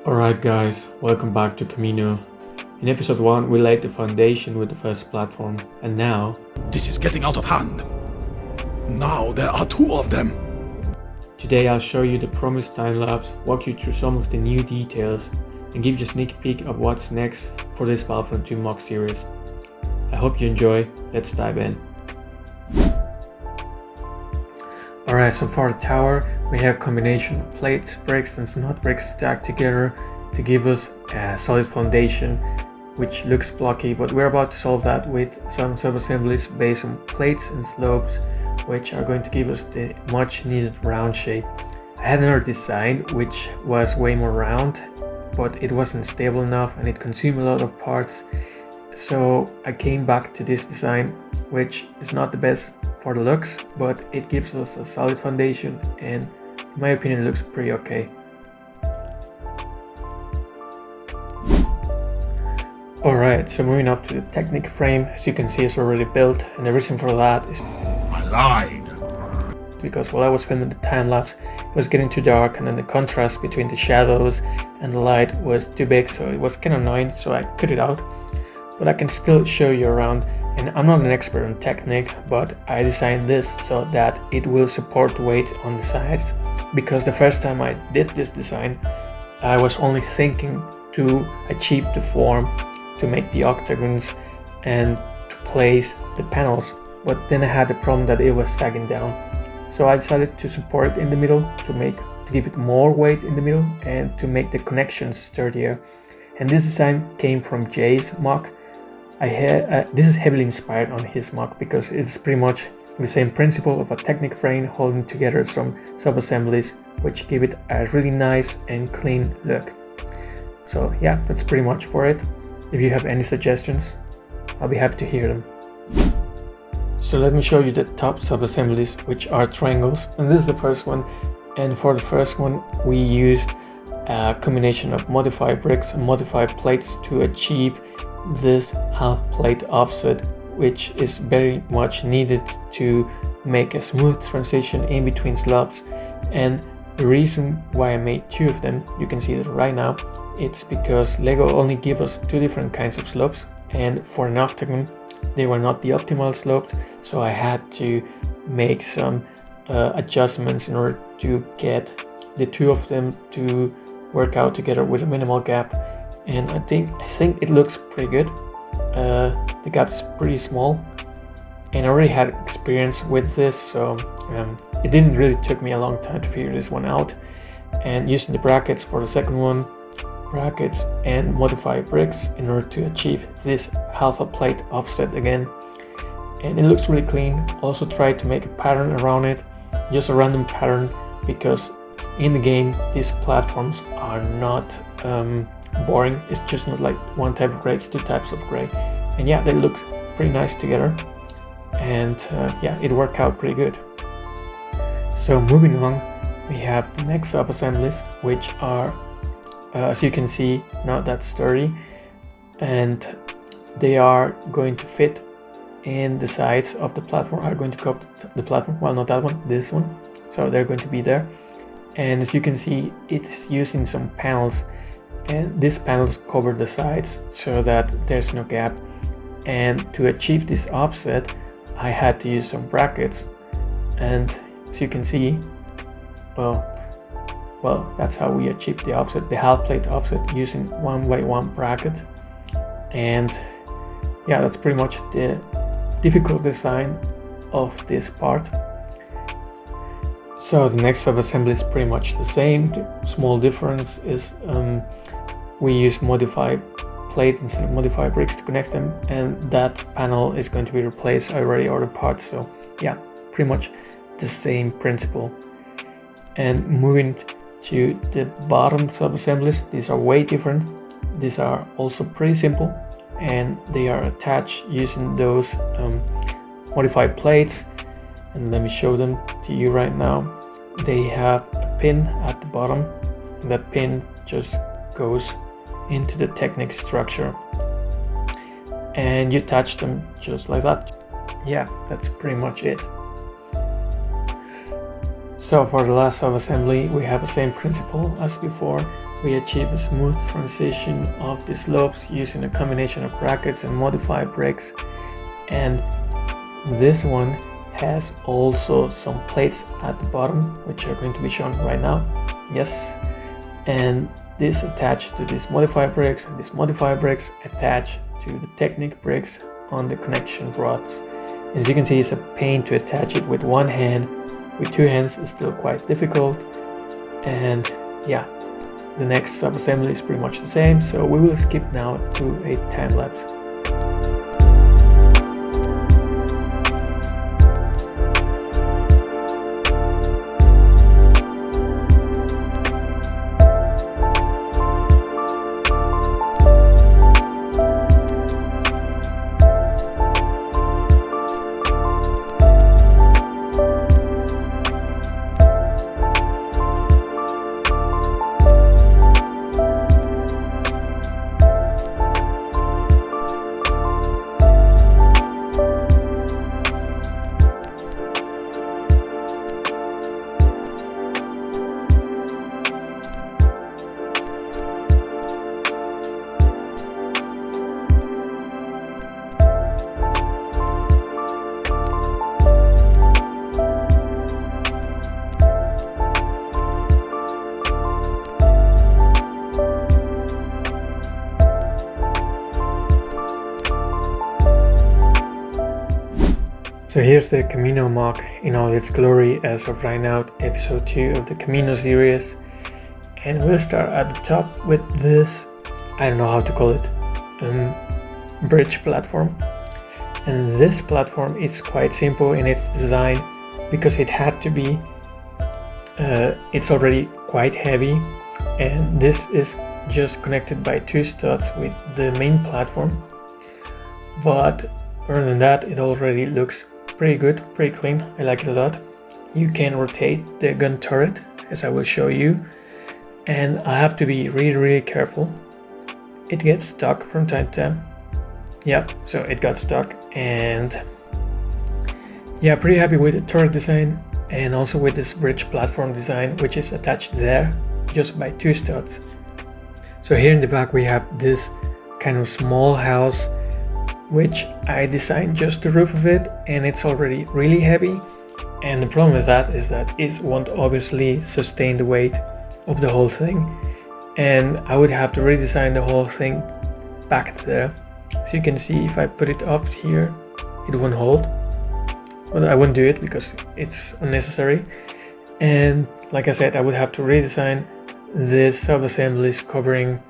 Alright guys, welcome back to Kamino. In episode 1 we laid the foundation with the first platform, and now... This is getting out of hand. Now there are two of them. Today I'll show you the promised time-lapse, walk you through some of the new details, and give you a sneak peek of what's next for this Battlefront II MOC series. I hope you enjoy, let's dive in. Alright, so for the tower, we have a combination of plates, bricks and snot bricks stacked together to give us a solid foundation, which looks blocky, but we're about to solve that with some sub-assemblies based on plates and slopes, which are going to give us the much needed round shape. I had another design which was way more round, but it wasn't stable enough and it consumed a lot of parts. So I came back to this design, which is not the best for the looks, but it gives us a solid foundation and in my opinion it looks pretty okay. Alright, so moving up to the Technic frame, as you can see it's already built, and the reason for that is I lied. because while I was filming the time-lapse it was getting too dark, and then the contrast between the shadows and the light was too big, so it was kind of annoying, so I cut it out. But I can still show you around. And I'm not an expert on Technic, but I designed this so that it will support weight on the sides, because the first time I did this design I was only thinking to achieve the form, to make the octagons and to place the panels, but then I had the problem that it was sagging down. So I decided to support it in the middle to give it more weight in the middle and to make the connections sturdier. And this design came from Jay's MOC. This is heavily inspired on his MOC because it's pretty much the same principle of a Technic frame holding together some sub-assemblies which give it a really nice and clean look. So yeah, that's pretty much for it. If you have any suggestions, I'll be happy to hear them. So let me show you the top sub-assemblies, which are triangles, and this is the first one. And for the first one we used a combination of modified bricks and modified plates to achieve this half plate offset, which is very much needed to make a smooth transition in between slopes. And the reason why I made two of them, you can see that right now, it's because LEGO only give us two different kinds of slopes, and for an octagon they were not the optimal slopes, so I had to make some adjustments in order to get the two of them to work out together with a minimal gap. And I think it looks pretty good. The gap is pretty small, and I already had experience with this, so it didn't really took me a long time to figure this one out. And using the brackets for the second one, brackets and modified bricks in order to achieve this half a plate offset again, and it looks really clean. Also tried to make a pattern around it, just a random pattern, because in the game these platforms are not boring. It's just not like one type of gray, it's two types of gray, and yeah, they look pretty nice together, and yeah, it worked out pretty good. So moving on, we have the next sub-assemblies, which are as you can see, not that sturdy, and they are going to fit in the sides of the platform, are going to cover the platform, well, not that one, this one, so they're going to be there. And as you can see, it's using some panels, and these panels cover the sides so that there's no gap. And to achieve this offset I had to use some brackets, and as you can see, well, that's how we achieved the offset, the half plate offset, using 1x1 bracket. And yeah, that's pretty much the difficult design of this part. So the next sub-assembly is pretty much the same. The small difference is we use modified plate instead of modified bricks to connect them, and that panel is going to be replaced. I already ordered parts, so yeah, pretty much the same principle. And moving to the bottom sub-assemblies, these are way different. These are also pretty simple, and they are attached using those modified plates. And let me show them to you right now. They have a pin at the bottom, and that pin just goes into the Technic structure, and you attach them just like that. Yeah, that's pretty much it. So for the last sub-assembly, we have the same principle as before. We achieve a smooth transition of the slopes using a combination of brackets and modified bricks. And this one has also some plates at the bottom, which are going to be shown right now. Yes, and this attached to these modified bricks, and these modified bricks attached to the Technic bricks on the connection rods. As you can see, it's a pain to attach it with one hand. With two hands is still quite difficult. And yeah, the next sub-assembly is pretty much the same, so we will skip now to a time lapse. So here's the Kamino MOC in all its glory as of right now, episode 2 of the Kamino series. And we'll start at the top with this, I don't know how to call it, bridge platform. And this platform is quite simple in its design because it had to be. It's already quite heavy, and this is just connected by 2 studs with the main platform. But other than that, it already looks pretty good, pretty clean. I like it a lot. You can rotate the gun turret, as I will show you, and I have to be really careful. It gets stuck from time to time. Yeah, so it got stuck, and yeah, pretty happy with the turret design and also with this bridge platform design, which is attached there just by 2 studs. So here in the back we have this kind of small house, which I designed just the roof of it, and it's already really heavy. And the problem with that is that it won't obviously sustain the weight of the whole thing, and I would have to redesign the whole thing back there. As you can see, if I put it up here, it won't hold, but I won't do it because it's unnecessary. And like I said, I would have to redesign this sub-assemblies covering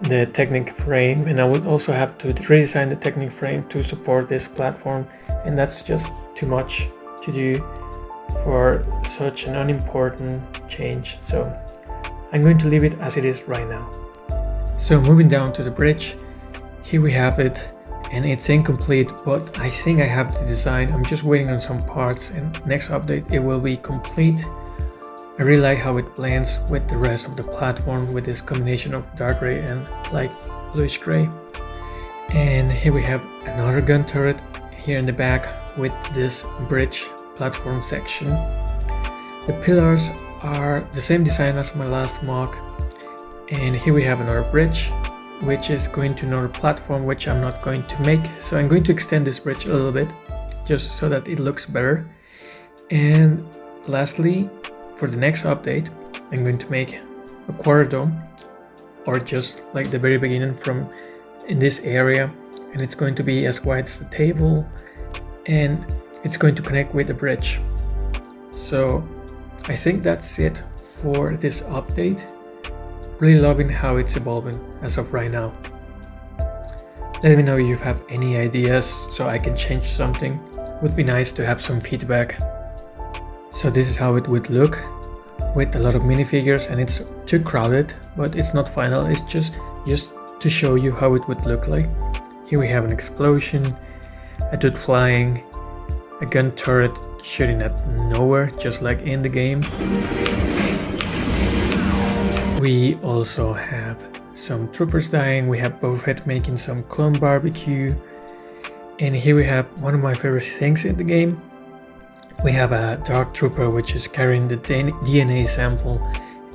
the Technic frame, and I would also have to redesign the Technic frame to support this platform, and that's just too much to do for such an unimportant change, so I'm going to leave it as it is right now. So moving down to the bridge, here we have it, and it's incomplete, but I think I have the design. I'm just waiting on some parts, and next update it will be complete. I really like how it blends with the rest of the platform with this combination of dark gray and light bluish gray. And here we have another gun turret here in the back with this bridge platform section. The pillars are the same design as my last MOC. And here we have another bridge, which is going to another platform, which I'm not going to make. So I'm going to extend this bridge a little bit just so that it looks better. And lastly, for the next update, I'm going to make a quarter dome, or just like the very beginning from in this area, and it's going to be as wide as the table, and it's going to connect with the bridge. So I think that's it for this update. Really loving how it's evolving as of right now. Let me know if you have any ideas so I can change something. Would be nice to have some feedback. So this is how it would look with a lot of minifigures, and it's too crowded, but it's not final. It's just to show you how it would look like. Here we have an explosion, a dude flying, a gun turret shooting at nowhere, just like in the game. We also have some troopers dying. We have Boba Fett making some clone barbecue. And here we have one of my favorite things in the game, We have a Dark Trooper which is carrying the DNA sample,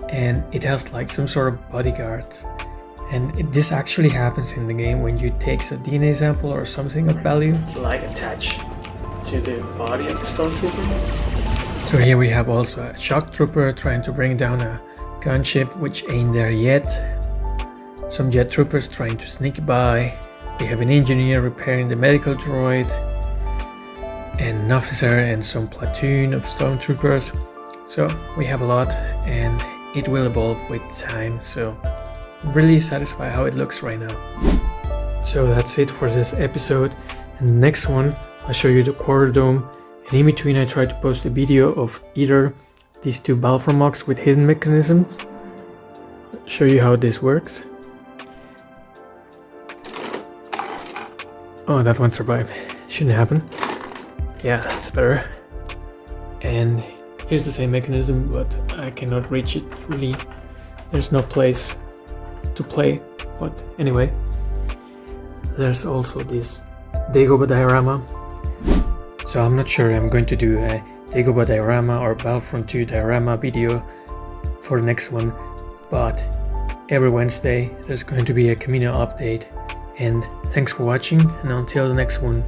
and it has like some sort of bodyguard. And this actually happens in the game when you take a DNA sample or something of value, like attach to the body of the stormtrooper. So here we have also a shock trooper trying to bring down a gunship which ain't there yet. Some jet troopers trying to sneak by. We have an engineer repairing the medical droid, and an officer and some platoon of stormtroopers. So we have a lot, and it will evolve with time, so I'm really satisfied how it looks right now. So that's it for this episode, and the next one I'll show you the quarter dome, and in between I try to post a video of either these two Battlefront MOCs with hidden mechanisms. I'll show you how this works. Oh, that one survived. Shouldn't happen. Yeah, that's better. And here's the same mechanism, but I cannot reach it really. There's no place to play. But anyway, there's also this Dagobah diorama. So I'm not sure I'm going to do a Dagobah diorama or Battlefront II diorama video for the next one, but every Wednesday there's going to be a Kamino update. And thanks for watching, and until the next one.